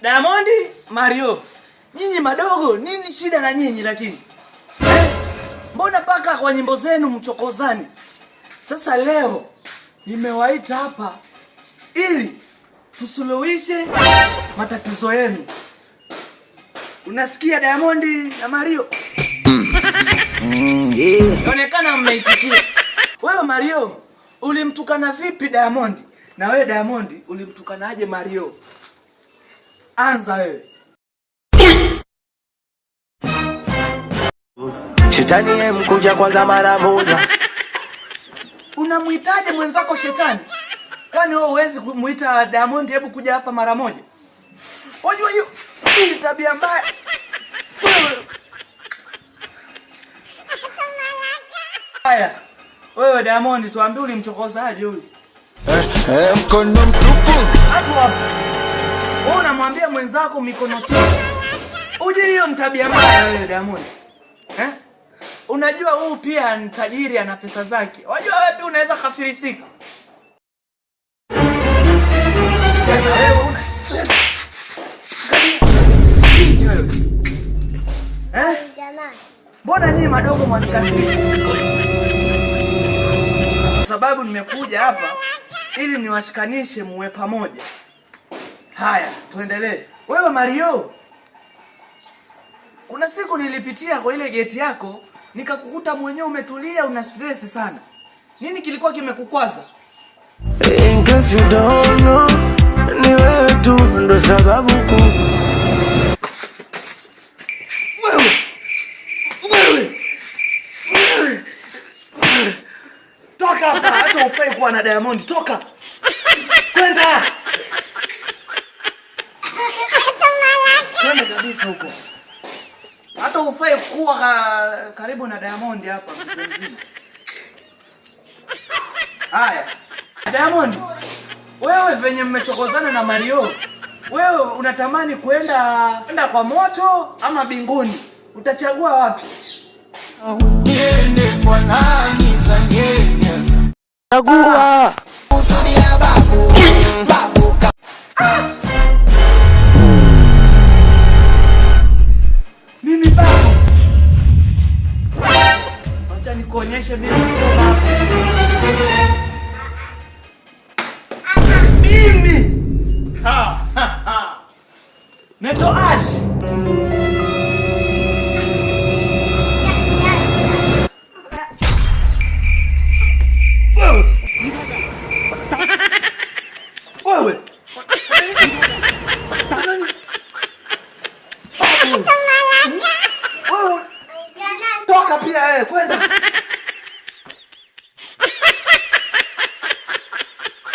Diamond, Mario. Nyinyi madogo, nini shida na nyinyi lakini? Mbona paka kwa nyimbo zenu mchokozani? Sasa leo nimewaita hapa ili tusuluhishe matatizo yenu. Unasikia Diamond na Mario? Inaonekana mmeitikia. Wewe Mario, ulimtukana vipi Diamond? Na wewe Diamond, ulimtukanaje Mario? Anza wewe. Shetani mkuja kwanza mara moja. Unamuitaje mwenzako shetani? Kwani wewe huwezi kumuita Diamond hebu kuja hapa mara moja? Unajua hiyo ni tabia mbaya. Haya. Wewe Diamond tuambie ulimchokozaje huyu? Mkono mtupu. Hapo hapo. Wewe unamwambia mwenzako mikono tupu. Uje hiyo mtabia mbaya wewe Diamond. Unajua huu pia ni tajiri, ana pesa zake. Unajua wewe pia unaweza kafirisika. Mbona nyinyi madogo mwanikasirisha? Kwa sababu nimekuja hapa ili niwashikanishe muwe pamoja. Haya, tuendelee. Wewe Mario, kuna siku nilipitia kwa ile geti yako, nikakukuta mwenyewe umetulia una stress sana. Nini kilikuwa kimekukwaza? In case you don't know, ni wewe tu ndo sababu kuu. Wewe. Toka hapa, hata ufai kuwa na Diamond, toka. Kwenda. Kwenda kabisa huko. Hata ufai kuwa karibu na Diamond hapa mzee. Haya. Diamond, wewe venye mmechokozana na Mario, wewe unatamani kwenda kwa moto ama binguni? Utachagua wapi? Niende kwa nani sangenya? Chagua. Utulia babu. Mimi babu. Acha nikuonyeshe mimi sio babu. Mimi. Neto Ash. Wewe. Toka pia kwenda.